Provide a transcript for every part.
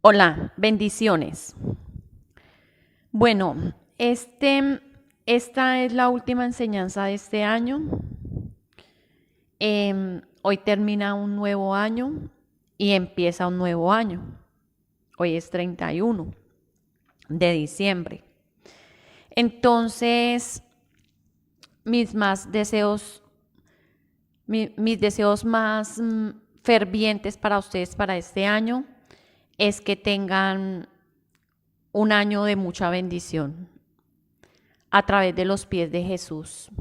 Hola, bendiciones. Bueno, esta es la última enseñanza de este año. Hoy termina un nuevo año y empieza un nuevo año. Hoy es 31 de diciembre. Entonces, mis más deseos, mis deseos más fervientes para ustedes para este año es que tengan un año de mucha bendición a través de los pies de Jesús.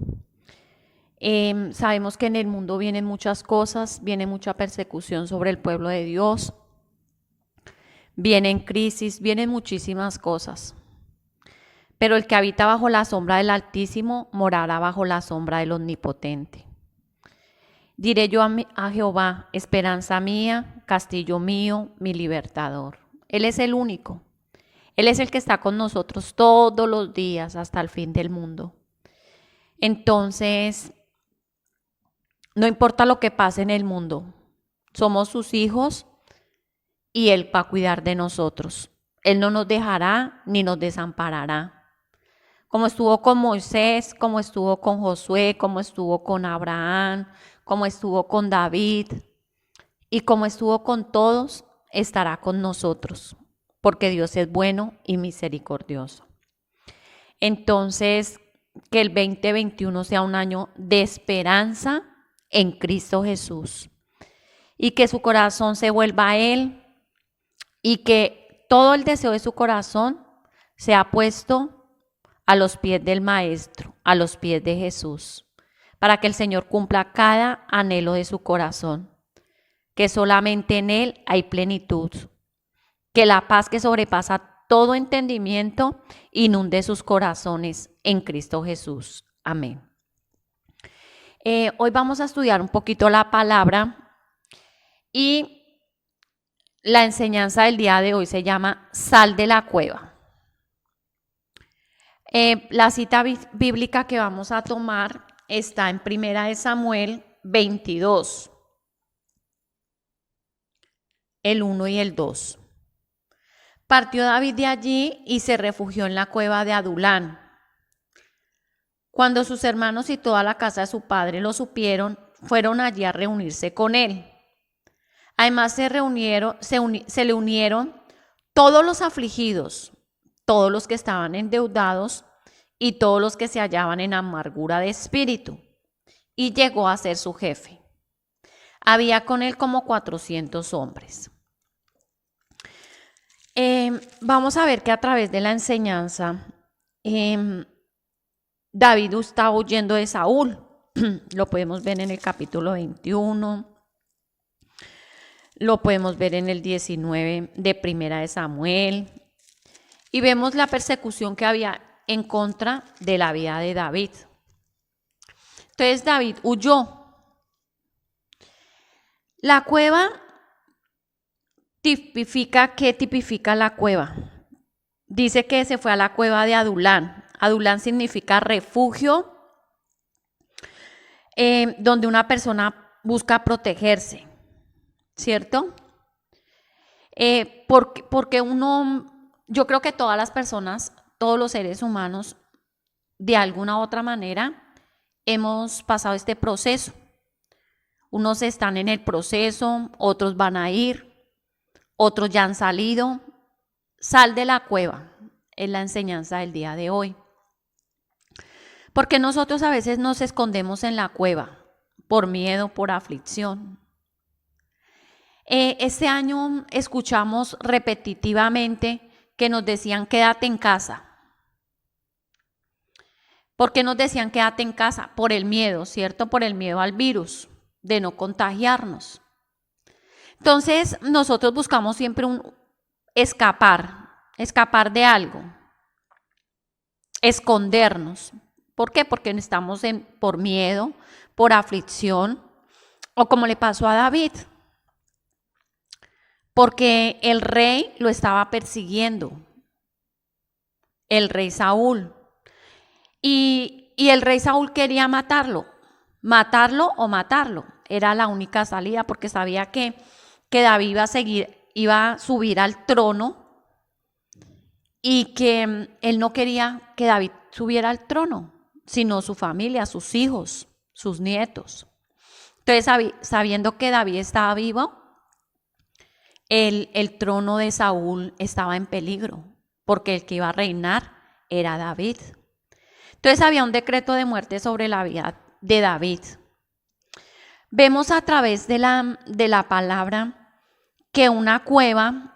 Sabemos que en el mundo vienen muchas cosas, viene mucha persecución sobre el pueblo de Dios, vienen crisis, vienen muchísimas cosas. Pero el que habita bajo la sombra del Altísimo morará bajo la sombra del Omnipotente. Diré yo a Jehová, esperanza mía, castillo mío, mi libertador. Él es el único. Él es el que está con nosotros todos los días hasta el fin del mundo. Entonces, no importa lo que pase en el mundo, somos sus hijos y Él va a cuidar de nosotros. Él no nos dejará ni nos desamparará. Como estuvo con Moisés, como estuvo con Josué, como estuvo con Abraham, como estuvo con David y como estuvo con todos, estará con nosotros, porque Dios es bueno y misericordioso. Entonces, que el 2021 sea un año de esperanza en Cristo Jesús y que su corazón se vuelva a Él y que todo el deseo de su corazón sea puesto a los pies del Maestro, a los pies de Jesús, para que el Señor cumpla cada anhelo de su corazón, que solamente en Él hay plenitud, que la paz que sobrepasa todo entendimiento inunde sus corazones en Cristo Jesús. Amén. Hoy vamos a estudiar un poquito la palabra y la enseñanza del día de hoy se llama Sal de la cueva. La cita bíblica que vamos a tomar está en 1 Samuel 22, el 1 y el 2. Partió David de allí y se refugió en la cueva de Adulán. Cuando sus hermanos y toda la casa de su padre lo supieron, fueron allí a reunirse con él. Además se le unieron todos los afligidos, todos los que estaban endeudados y todos los que se hallaban en amargura de espíritu, y llegó a ser su jefe. Había con él como 400 hombres. Vamos a ver que a través de la enseñanza, David está huyendo de Saúl. Lo podemos ver en el capítulo 21. Lo podemos ver en el 19 de 1 Samuel. Y vemos la persecución que había en contra de la vida de David. Entonces David huyó. La cueva ¿qué tipifica la cueva? Dice que se fue a la cueva de Adulán. Adulán significa refugio, donde una persona busca protegerse, ¿cierto? Porque yo creo que todas las personas, todos los seres humanos, de alguna u otra manera, hemos pasado este proceso. Unos están en el proceso, otros van a ir, otros ya han salido. Sal de la cueva es la enseñanza del día de hoy. Porque nosotros a veces nos escondemos en la cueva por miedo, por aflicción. Este año escuchamos repetitivamente que nos decían quédate en casa. ¿Por qué nos decían quédate en casa? Por el miedo, ¿cierto? Por el miedo al virus, de no contagiarnos. Entonces nosotros buscamos siempre escapar de algo, escondernos. ¿Por qué? Porque estamos por miedo, por aflicción, o como le pasó a David, porque el rey lo estaba persiguiendo, el rey Saúl, y el rey Saúl quería matarlo o matarlo, era la única salida, porque sabía que David iba iba a subir al trono y que él no quería que David subiera al trono, sino su familia, sus hijos, sus nietos. Entonces, sabiendo que David estaba vivo, el trono de Saúl estaba en peligro, porque el que iba a reinar era David. Entonces había un decreto de muerte sobre la vida de David. Vemos a través de la palabra que una cueva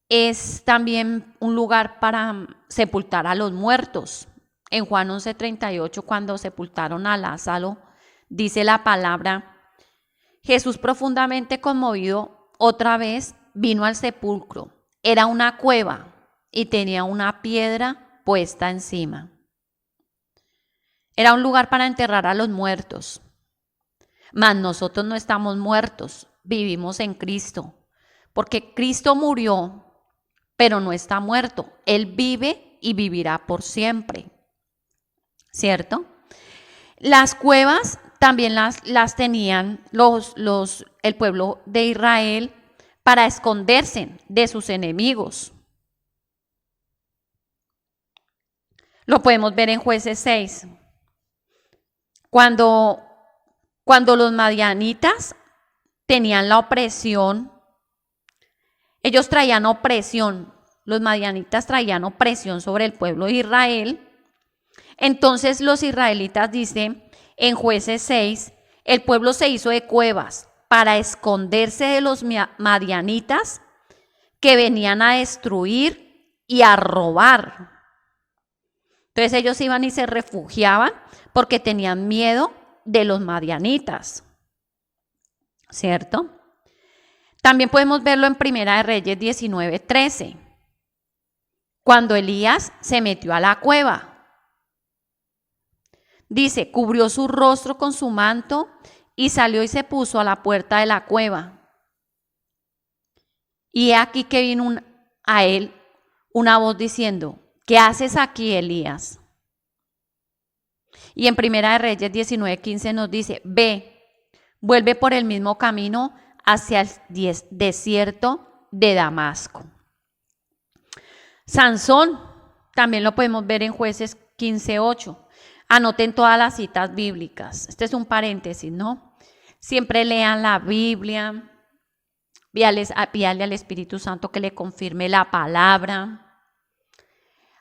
es también un lugar para sepultar a los muertos. En Juan 11:38, cuando sepultaron a Lázaro, dice la palabra: Jesús, profundamente conmovido, otra vez vino al sepulcro. Era una cueva y tenía una piedra puesta encima. Era un lugar para enterrar a los muertos. Mas nosotros no estamos muertos, vivimos en Cristo. Porque Cristo murió, pero no está muerto. Él vive y vivirá por siempre. ¿Cierto? Las cuevas también las tenían el pueblo de Israel para esconderse de sus enemigos. Lo podemos ver en Jueces 6. Cuando los madianitas tenían la opresión, ellos traían opresión, los madianitas traían opresión sobre el pueblo de Israel. Entonces los israelitas, dicen en Jueces 6, el pueblo se hizo de cuevas para esconderse de los madianitas que venían a destruir y a robar. Entonces ellos iban y se refugiaban porque tenían miedo de los madianitas, ¿cierto? También podemos verlo en Primera de Reyes 19:13, cuando Elías se metió a la cueva. Dice, cubrió su rostro con su manto y salió y se puso a la puerta de la cueva. Y he aquí que vino a él una voz diciendo, ¿qué haces aquí, Elías? Y en Primera de Reyes 19:15 nos dice, ve, vuelve por el mismo camino hacia el desierto de Damasco. Sansón, también lo podemos ver en Jueces 15:8. Anoten todas las citas bíblicas. Este es un paréntesis, ¿no? Siempre lean la Biblia, pídale al Espíritu Santo que le confirme la palabra.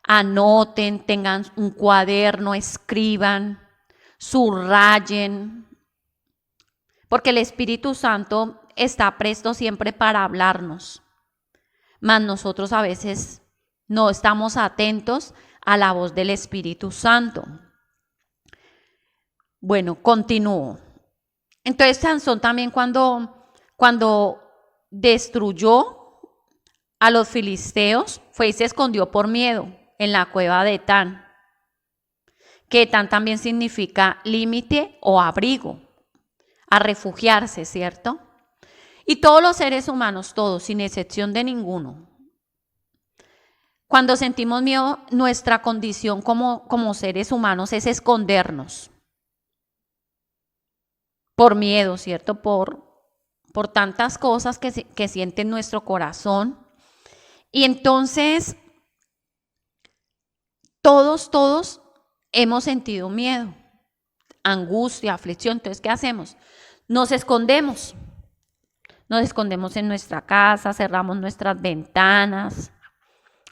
Anoten, tengan un cuaderno, escriban, subrayen, porque el Espíritu Santo está presto siempre para hablarnos, mas nosotros a veces no estamos atentos a la voz del Espíritu Santo. Bueno, continúo. Entonces Sansón también cuando destruyó a los filisteos, fue y se escondió por miedo en la cueva de Etán, que Etán también significa límite o abrigo, a refugiarse, ¿cierto? Y todos los seres humanos, todos, sin excepción de ninguno, cuando sentimos miedo, nuestra condición como seres humanos es escondernos. Por miedo, ¿cierto? Por tantas cosas que siente nuestro corazón. Y entonces, todos hemos sentido miedo, angustia, aflicción. Entonces, ¿qué hacemos? Nos escondemos. Nos escondemos en nuestra casa, cerramos nuestras ventanas.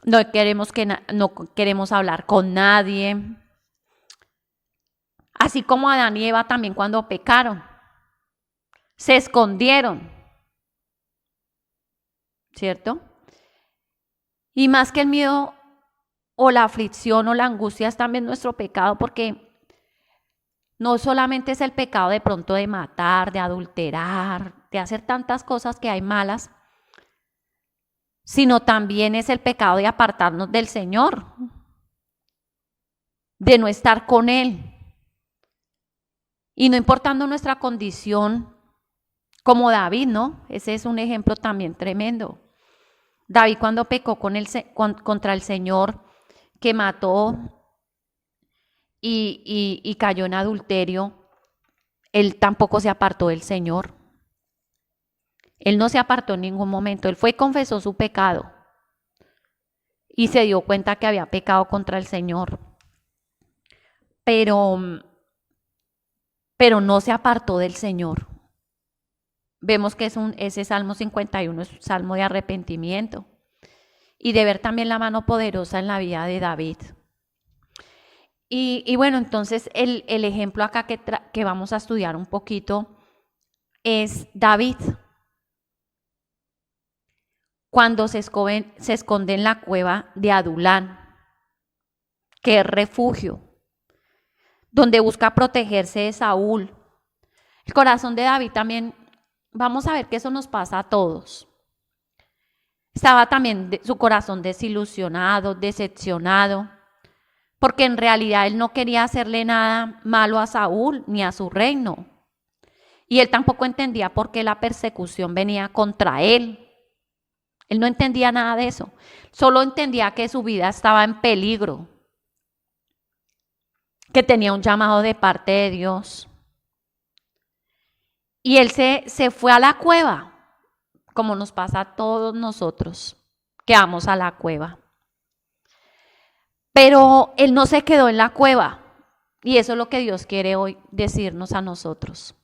No queremos hablar con nadie. Así como Adán y Eva también cuando pecaron. Se escondieron, ¿cierto? Y más que el miedo o la aflicción o la angustia es también nuestro pecado, porque no solamente es el pecado de pronto de matar, de adulterar, de hacer tantas cosas que hay malas, sino también es el pecado de apartarnos del Señor, de no estar con Él. Y no importando nuestra condición, como David, ¿no? Ese es un ejemplo también tremendo. David cuando pecó contra el Señor, que mató y cayó en adulterio, él tampoco se apartó del Señor. Él no se apartó en ningún momento. Él fue y confesó su pecado y se dio cuenta que había pecado contra el Señor. Pero no se apartó del Señor. Vemos que ese Salmo 51 es un salmo de arrepentimiento y de ver también la mano poderosa en la vida de David. Y bueno, entonces el ejemplo acá que vamos a estudiar un poquito es David. Cuando se esconde en la cueva de Adulán, que es refugio, donde busca protegerse de Saúl. El corazón de David también, vamos a ver que eso nos pasa a todos. Estaba también su corazón desilusionado, decepcionado, porque en realidad él no quería hacerle nada malo a Saúl ni a su reino. Y él tampoco entendía por qué la persecución venía contra él. Él no entendía nada de eso. Solo entendía que su vida estaba en peligro, que tenía un llamado de parte de Dios. Y él se fue a la cueva, como nos pasa a todos nosotros que vamos a la cueva. Pero él no se quedó en la cueva. Y eso es lo que Dios quiere hoy decirnos a nosotros.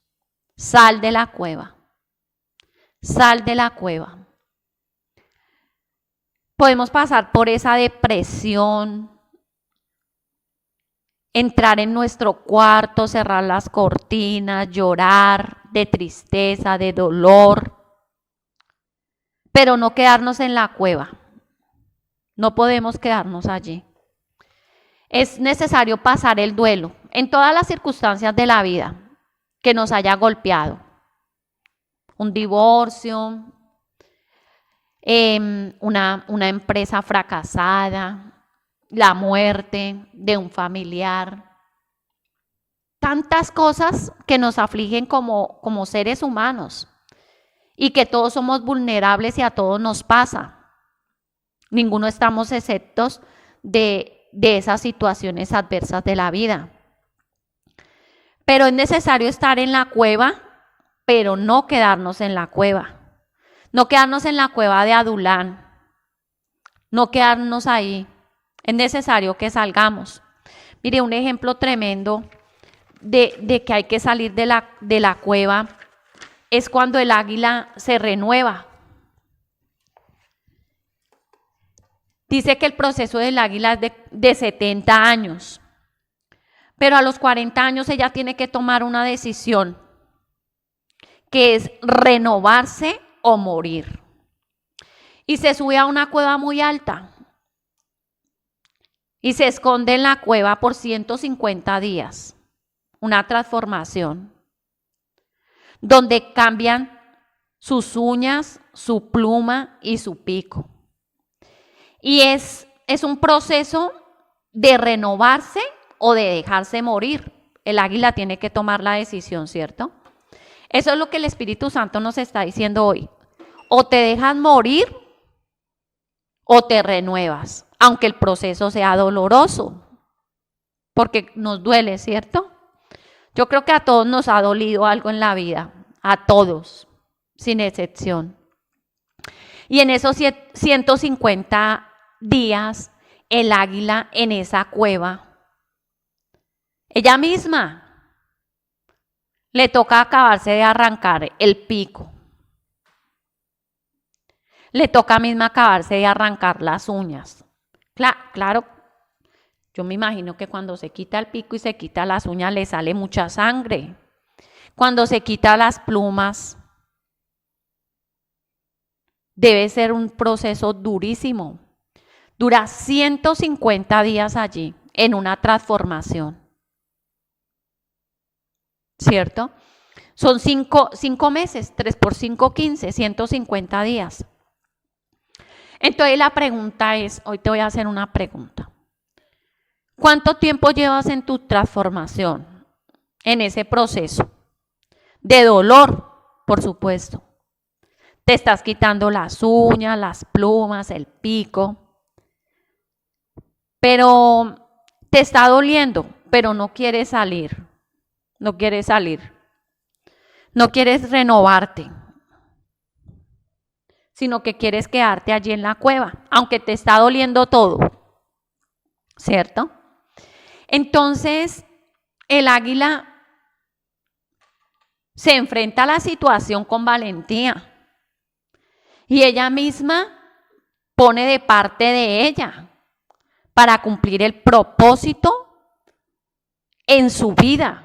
Sal de la cueva. Sal de la cueva. Podemos pasar por esa depresión, entrar en nuestro cuarto, cerrar las cortinas, llorar de tristeza, de dolor, pero no quedarnos en la cueva. No podemos quedarnos allí. Es necesario pasar el duelo en todas las circunstancias de la vida que nos haya golpeado. Un divorcio, una empresa fracasada, la muerte de un familiar. Tantas cosas que nos afligen como seres humanos y que todos somos vulnerables y a todos nos pasa. Ninguno estamos exceptos de esas situaciones adversas de la vida. Pero es necesario estar en la cueva, pero no quedarnos en la cueva. No quedarnos en la cueva de Adulán. No quedarnos ahí. Es necesario que salgamos. Mire, un ejemplo tremendo de que hay que salir de la cueva es cuando el águila se renueva. Dice que el proceso del águila es de 70 años. Pero a los 40 años ella tiene que tomar una decisión, que es renovarse o morir. Y se sube a una cueva muy alta. Y se esconde en la cueva por 150 días. Una transformación. Donde cambian sus uñas, su pluma y su pico. Y es un proceso de renovarse o de dejarse morir. El águila tiene que tomar la decisión, ¿cierto? Eso es lo que el Espíritu Santo nos está diciendo hoy. O te dejas morir o te renuevas, aunque el proceso sea doloroso, porque nos duele, ¿cierto? Yo creo que a todos nos ha dolido algo en la vida, a todos, sin excepción. Y en esos 150 días, el águila en esa cueva, ella misma le toca acabarse de arrancar el pico. Le toca misma acabarse de arrancar las uñas. Claro, yo me imagino que cuando se quita el pico y se quita las uñas le sale mucha sangre. Cuando se quita las plumas, debe ser un proceso durísimo. Dura 150 días allí en una transformación. ¿Cierto? Son 5 meses, 3 por 5, 15, 150 días. Entonces la pregunta es, hoy te voy a hacer una pregunta. ¿Cuánto tiempo llevas en tu transformación? En ese proceso. De dolor, por supuesto. Te estás quitando las uñas, las plumas, el pico. Pero te está doliendo, pero no quieres salir. No quieres salir. No quieres renovarte. sino que quieres quedarte allí en la cueva, aunque te está doliendo todo, ¿cierto? Entonces, el águila se enfrenta a la situación con valentía y ella misma pone de parte de ella para cumplir el propósito en su vida.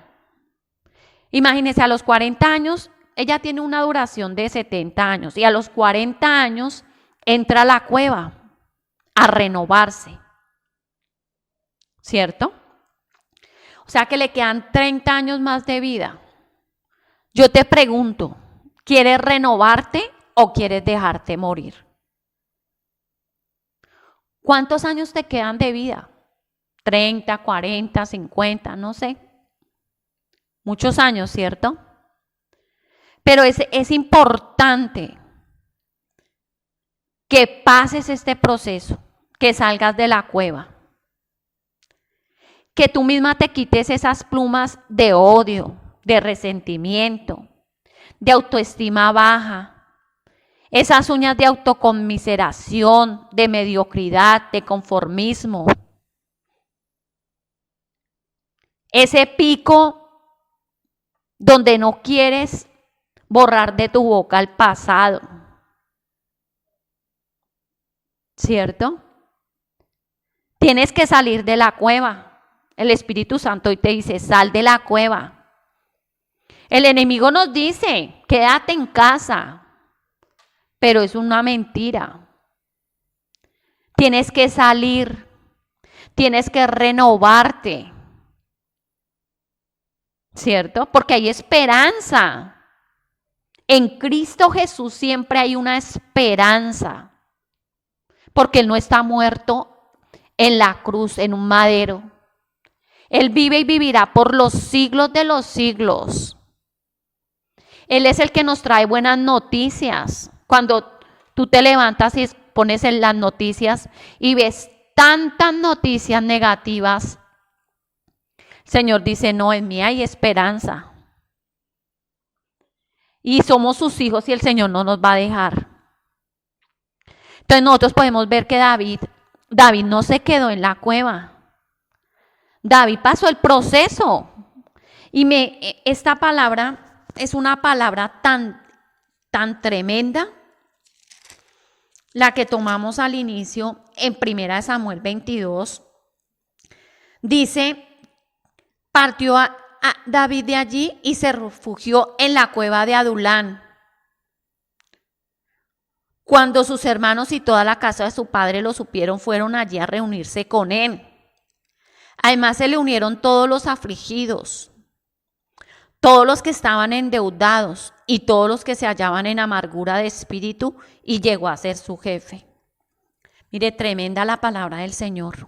Imagínense, a los 40 años, ella tiene una duración de 70 años y a los 40 años entra a la cueva a renovarse, ¿cierto? O sea que le quedan 30 años más de vida. Yo te pregunto, ¿quieres renovarte o quieres dejarte morir? ¿Cuántos años te quedan de vida? 30, 40, 50, no sé. Muchos años, ¿cierto? Pero es importante que pases este proceso, que salgas de la cueva, que tú misma te quites esas plumas de odio, de resentimiento, de autoestima baja, esas uñas de autoconmiseración, de mediocridad, de conformismo, ese pico donde no quieres borrar de tu boca el pasado, ¿cierto? Tienes que salir de la cueva. El Espíritu Santo hoy te dice, sal de la cueva. El enemigo nos dice, quédate en casa, pero es una mentira. Tienes que salir, tienes que renovarte, ¿cierto? Porque hay esperanza. En Cristo Jesús siempre hay una esperanza, porque Él no está muerto en la cruz, en un madero. Él vive y vivirá por los siglos de los siglos. Él es el que nos trae buenas noticias. Cuando tú te levantas y pones en las noticias y ves tantas noticias negativas, el Señor dice, no, en mí hay esperanza. Y somos sus hijos y el Señor no nos va a dejar. Entonces nosotros podemos ver que David no se quedó en la cueva. David pasó el proceso. Y esta palabra es una palabra tan tremenda, la que tomamos al inicio en 1 Samuel 22. Dice, partió a David de allí y se refugió en la cueva de Adulán. Cuando sus hermanos y toda la casa de su padre lo supieron, fueron allí a reunirse con él. Además se le unieron todos los afligidos, todos los que estaban endeudados y todos los que se hallaban en amargura de espíritu, y llegó a ser su jefe. Mire, tremenda la palabra del Señor.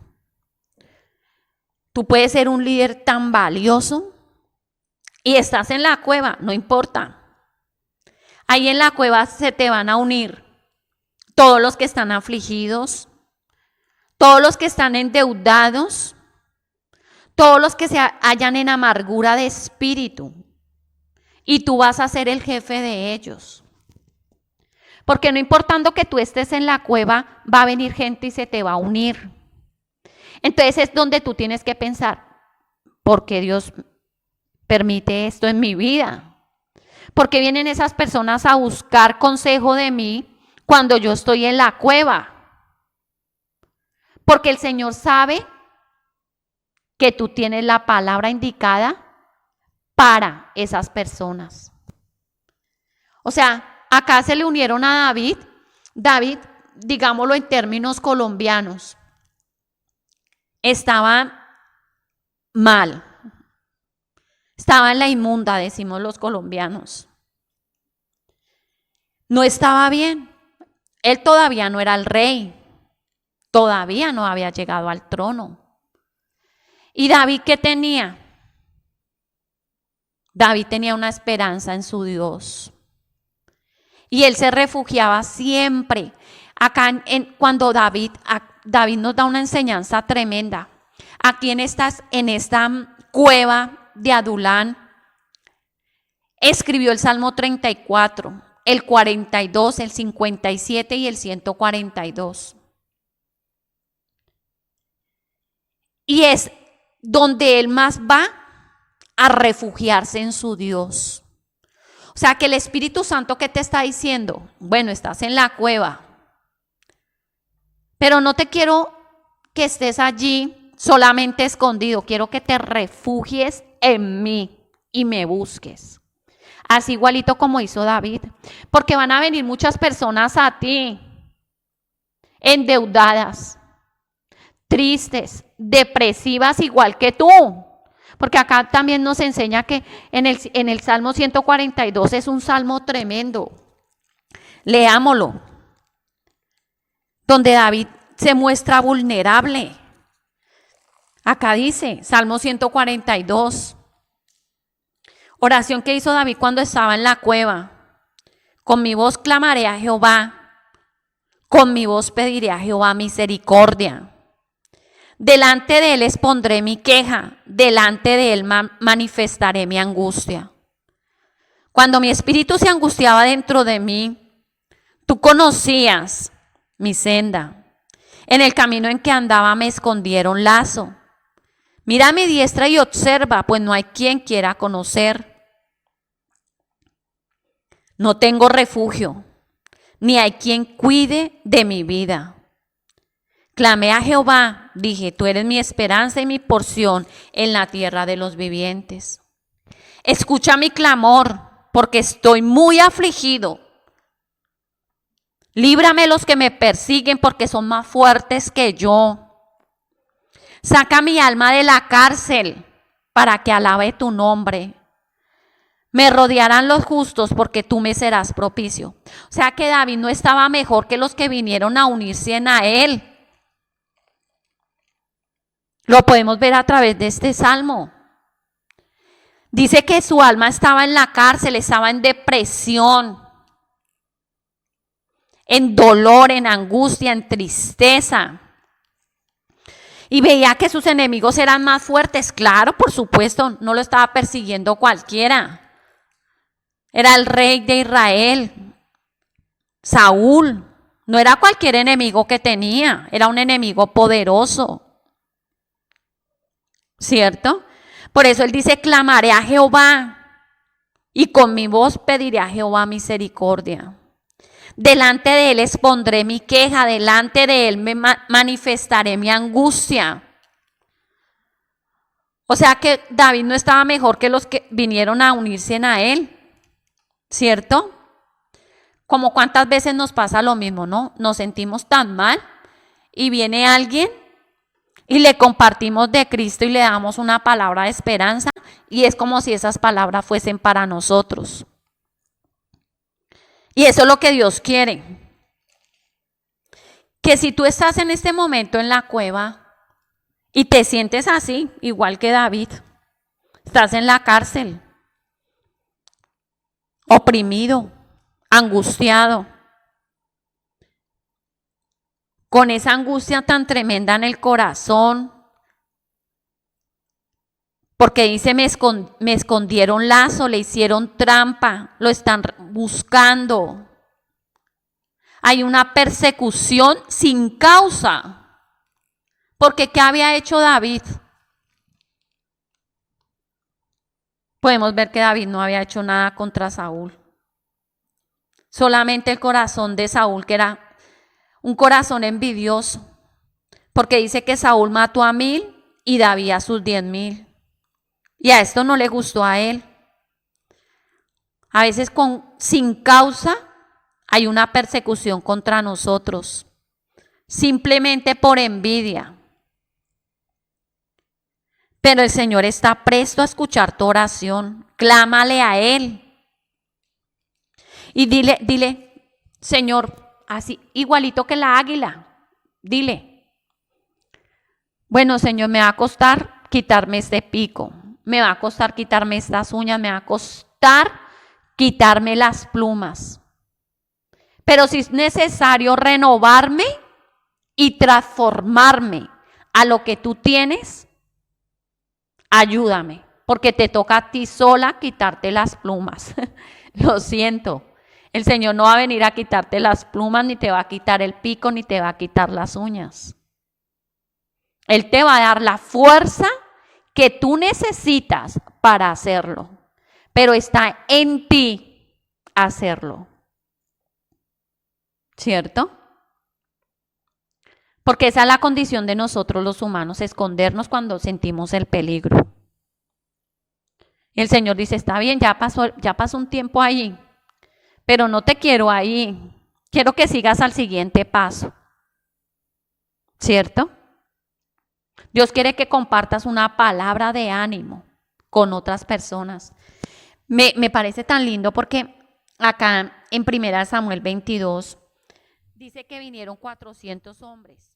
Tú puedes ser un líder tan valioso y estás en la cueva, no importa. Ahí en la cueva se te van a unir todos los que están afligidos, todos los que están endeudados, todos los que se hallan en amargura de espíritu, y tú vas a ser el jefe de ellos. Porque no importando que tú estés en la cueva, va a venir gente y se te va a unir. Entonces es donde tú tienes que pensar, ¿por qué Dios permite esto en mi vida? ¿Por qué vienen esas personas a buscar consejo de mí cuando yo estoy en la cueva? Porque el Señor sabe que tú tienes la palabra indicada para esas personas. O sea, acá se le unieron a David. David, digámoslo en términos colombianos, estaba mal. Estaba en la inmunda, decimos los colombianos. No estaba bien. Él todavía no era el rey. Todavía no había llegado al trono. ¿Y David qué tenía? David tenía una esperanza en su Dios. Y él se refugiaba siempre. Acá cuando David nos da una enseñanza tremenda. Aquí en esta cueva de Adulán, escribió el Salmo 34. el 42, el 57 y el 142. Y es donde él más va a refugiarse en su Dios. O sea, que el Espíritu Santo, ¿qué te está diciendo? Bueno, estás en la cueva, pero no te quiero que estés allí solamente escondido. Quiero que te refugies en mí y me busques. Así igualito como hizo David. Porque van a venir muchas personas a ti endeudadas, tristes, depresivas igual que tú. Porque acá también nos enseña que en el Salmo 142 es un salmo tremendo. Leámoslo. Donde David se muestra vulnerable. Acá dice, Salmo 142. Oración que hizo David cuando estaba en la cueva. Con mi voz clamaré a Jehová. Con mi voz pediré a Jehová misericordia. Delante de él expondré mi queja. Delante de él manifestaré mi angustia. Cuando mi espíritu se angustiaba dentro de mí, tú conocías mi senda. En el camino en que andaba me escondieron lazo. Mira a mi diestra y observa, pues no hay quien quiera conocer. No tengo refugio, ni hay quien cuide de mi vida. Clamé a Jehová, dije, tú eres mi esperanza y mi porción en la tierra de los vivientes. Escucha mi clamor, porque estoy muy afligido. Líbrame los que me persiguen, porque son más fuertes que yo. Saca mi alma de la cárcel, para que alabe tu nombre. Me rodearán los justos, porque tú me serás propicio. O sea que David no estaba mejor que los que vinieron a unirse a él. Lo podemos ver a través de este salmo. Dice que su alma estaba en la cárcel, estaba en depresión, en dolor, en angustia, en tristeza. Y veía que sus enemigos eran más fuertes. Claro, por supuesto, no lo estaba persiguiendo cualquiera. Era el rey de Israel, Saúl. No era cualquier enemigo que tenía, era un enemigo poderoso. ¿Cierto? Por eso él dice, clamaré a Jehová y con mi voz pediré a Jehová misericordia. Delante de él expondré mi queja, delante de él me manifestaré mi angustia. O sea que David no estaba mejor que los que vinieron a unirse a él, ¿cierto? Como cuántas veces nos pasa lo mismo, ¿no? Nos sentimos tan mal y viene alguien y le compartimos de Cristo y le damos una palabra de esperanza y es como si esas palabras fuesen para nosotros. Y eso es lo que Dios quiere. Que si tú estás en este momento en la cueva y te sientes así, igual que David, estás en la cárcel, oprimido, angustiado, con esa angustia tan tremenda en el corazón, porque dice, me escondieron lazo, le hicieron trampa, lo están buscando. Hay una persecución sin causa. Porque ¿qué había hecho David? Podemos ver que David no había hecho nada contra Saúl. Solamente el corazón de Saúl, que era un corazón envidioso. Porque dice que Saúl mató a 1000 y David a sus 10,000. Y a esto no le gustó a él. A veces sin causa hay una persecución contra nosotros. Simplemente por envidia. Pero el Señor está presto a escuchar tu oración. Clámale a Él. Y dile, Señor, así, igualito que la águila. Dile, bueno, Señor, me va a costar quitarme este pico. Me va a costar quitarme estas uñas. Me va a costar quitarme las plumas. Pero si es necesario renovarme y transformarme a lo que tú tienes, ayúdame, porque te toca a ti sola quitarte las plumas. Lo siento. El Señor no va a venir a quitarte las plumas, ni te va a quitar el pico, ni te va a quitar las uñas. Él te va a dar la fuerza que tú necesitas para hacerlo, pero está en ti hacerlo. ¿Cierto? Porque esa es la condición de nosotros los humanos, escondernos cuando sentimos el peligro. Y el Señor dice, está bien, ya pasó un tiempo ahí, pero no te quiero ahí. Quiero que sigas al siguiente paso. ¿Cierto? Dios quiere que compartas una palabra de ánimo con otras personas. Me parece tan lindo porque acá en 1 Samuel 22 dice que vinieron 400 hombres.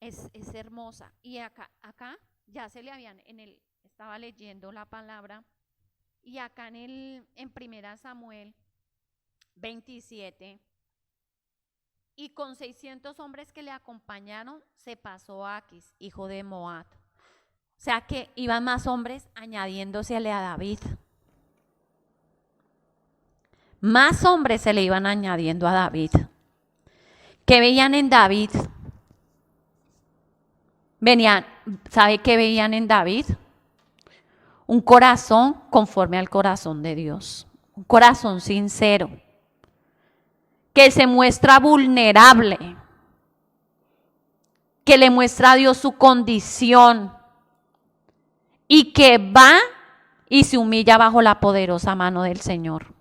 Es hermosa. Y acá ya se le habían, estaba leyendo la palabra, y acá en 1 Samuel 27, y con 600 hombres que le acompañaron, se pasó a Aquis, hijo de Moab. O sea que iban más hombres añadiéndosele a David. Más hombres se le iban añadiendo a David. ¿Qué veían en David? ¿Sabe qué veían en David? Un corazón conforme al corazón de Dios. Un corazón sincero. Que se muestra vulnerable. Que le muestra a Dios su condición. Y que va y se humilla bajo la poderosa mano del Señor.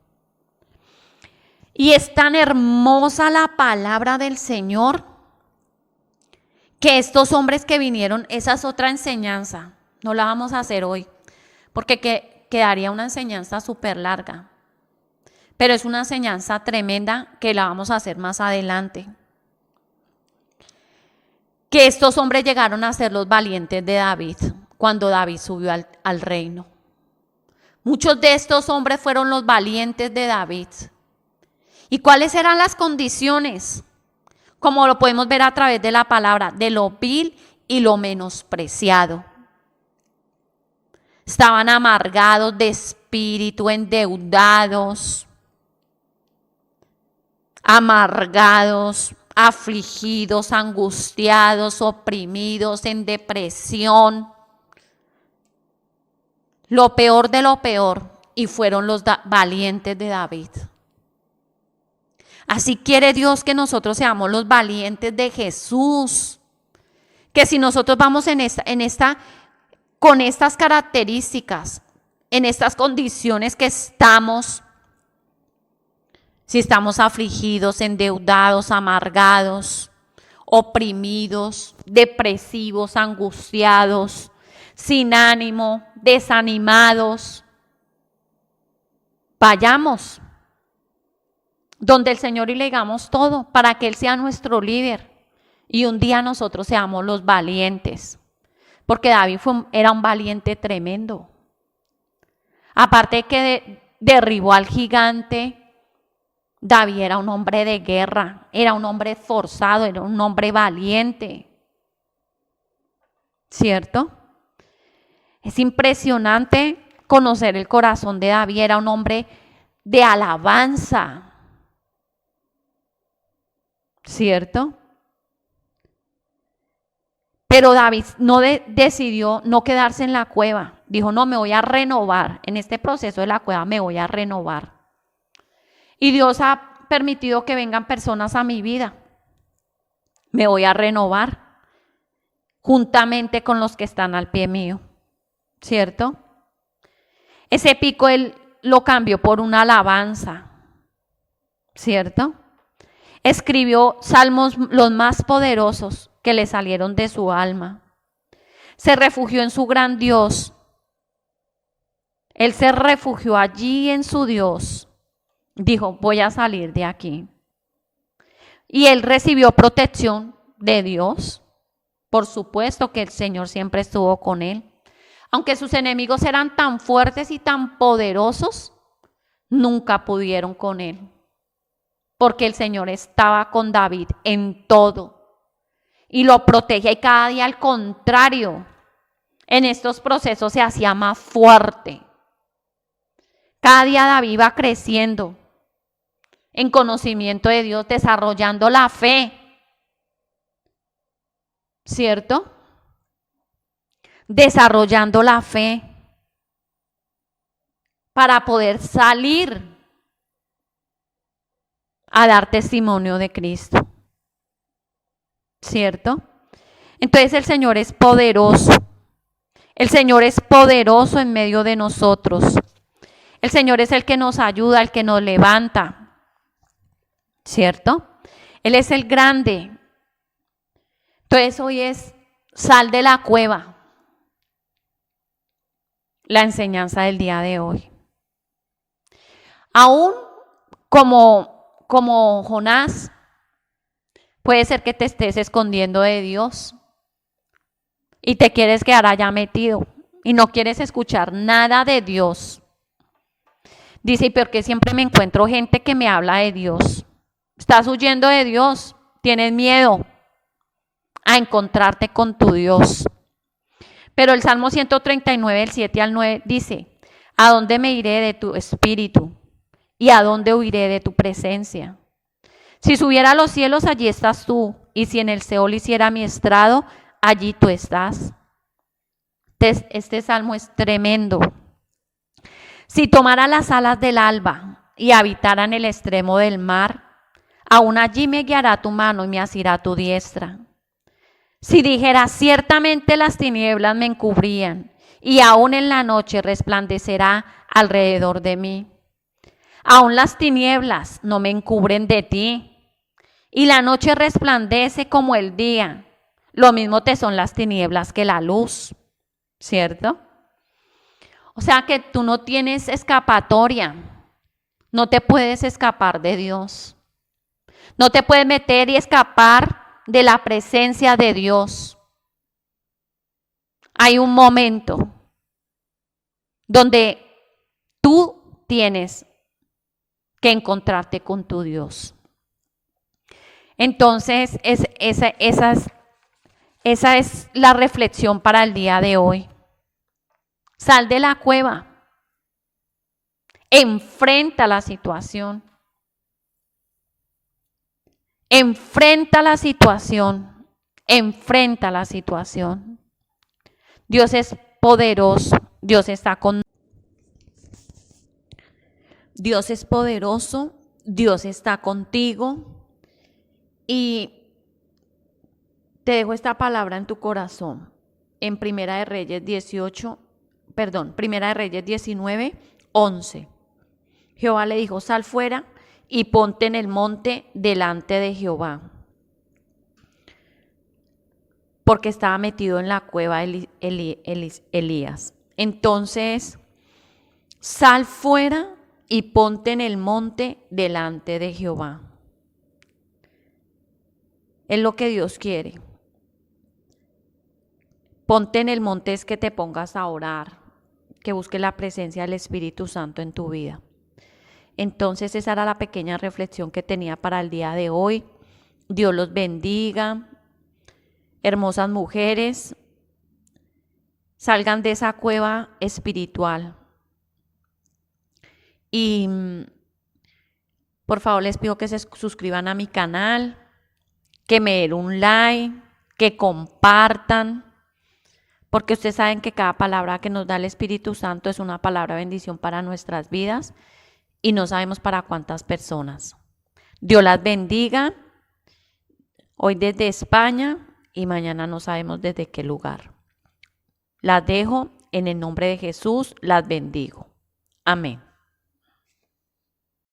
Y es tan hermosa la palabra del Señor, que estos hombres que vinieron, esa es otra enseñanza, no la vamos a hacer hoy, porque quedaría una enseñanza súper larga, pero es una enseñanza tremenda que la vamos a hacer más adelante. Que estos hombres llegaron a ser los valientes de David, cuando David subió al reino. Muchos de estos hombres fueron los valientes de David. ¿Y cuáles eran las condiciones? Como lo podemos ver a través de la palabra, de lo vil y lo menospreciado. Estaban amargados de espíritu, endeudados, amargados, afligidos, angustiados, oprimidos, en depresión. Lo peor de lo peor, y fueron los valientes de David. Así quiere Dios que nosotros seamos los valientes de Jesús. Que si nosotros vamos con estas características, en estas condiciones que estamos, si estamos afligidos, endeudados, amargados, oprimidos, depresivos, angustiados, sin ánimo, desanimados, vayamos donde el Señor y le digamos todo para que Él sea nuestro líder y un día nosotros seamos los valientes, porque David era un valiente tremendo. Aparte de que derribó al gigante, David era un hombre de guerra, era un hombre esforzado, era un hombre valiente, ¿cierto? Es impresionante conocer el corazón de David, era un hombre de alabanza, ¿cierto? Pero David decidió no quedarse en la cueva. Dijo, no, me voy a renovar. En este proceso de la cueva me voy a renovar. Y Dios ha permitido que vengan personas a mi vida. Me voy a renovar juntamente con los que están al pie mío, ¿cierto? Ese pico Él lo cambió por una alabanza, ¿cierto? Escribió salmos los más poderosos que le salieron de su alma. Se refugió en su gran Dios. Él se refugió allí en su Dios. Dijo, voy a salir de aquí. Y él recibió protección de Dios. Por supuesto que el Señor siempre estuvo con él. Aunque sus enemigos eran tan fuertes y tan poderosos, nunca pudieron con él. Porque el Señor estaba con David en todo y lo protegía, y cada día al contrario, en estos procesos se hacía más fuerte. Cada día David iba creciendo en conocimiento de Dios, desarrollando la fe, ¿cierto? Desarrollando la fe para poder salir a dar testimonio de Cristo, ¿cierto? Entonces el Señor es poderoso. El Señor es poderoso en medio de nosotros. El Señor es el que nos ayuda, el que nos levanta, ¿cierto? Él es el grande. Entonces hoy es sal de la cueva. La enseñanza del día de hoy. Aún como Jonás, puede ser que te estés escondiendo de Dios y te quieres quedar allá metido y no quieres escuchar nada de Dios. Dice, ¿y por qué siempre me encuentro gente que me habla de Dios? Estás huyendo de Dios, tienes miedo a encontrarte con tu Dios. Pero el Salmo 139, del 7 al 9 dice, ¿a dónde me iré de tu espíritu? ¿Y a dónde huiré de tu presencia? Si subiera a los cielos, allí estás tú, y si en el Seol hiciera mi estrado, allí tú estás. Este salmo es tremendo. Si tomara las alas del alba y habitara en el extremo del mar, aún allí me guiará tu mano y me asirá tu diestra. Si dijera, ciertamente las tinieblas me encubrían, y aún en la noche resplandecerá alrededor de mí. Aún las tinieblas no me encubren de ti, y la noche resplandece como el día. Lo mismo te son las tinieblas que la luz, ¿cierto? O sea que tú no tienes escapatoria, no te puedes escapar de Dios. No te puedes meter y escapar de la presencia de Dios. Hay un momento donde tú tienes que encontrarte con tu Dios. Entonces, esa es la reflexión para el día de hoy. Sal de la cueva. Enfrenta la situación. Enfrenta la situación. Enfrenta la situación. Dios es poderoso. Dios está con Dios es poderoso. Dios está contigo. Y te dejo esta palabra en tu corazón. En Primera de Reyes 19, 11. Jehová le dijo, sal fuera y ponte en el monte delante de Jehová. Porque estaba metido en la cueva Elías. Entonces, sal fuera y ponte en el monte delante de Jehová. Es lo que Dios quiere. Ponte en el monte es que te pongas a orar, que busques la presencia del Espíritu Santo en tu vida. Entonces esa era la pequeña reflexión que tenía para el día de hoy. Dios los bendiga. Hermosas mujeres, salgan de esa cueva espiritual. Y por favor les pido que se suscriban a mi canal, que me den un like, que compartan, porque ustedes saben que cada palabra que nos da el Espíritu Santo es una palabra de bendición para nuestras vidas y no sabemos para cuántas personas. Dios las bendiga. Hoy desde España y mañana no sabemos desde qué lugar. Las dejo en el nombre de Jesús, las bendigo. Amén.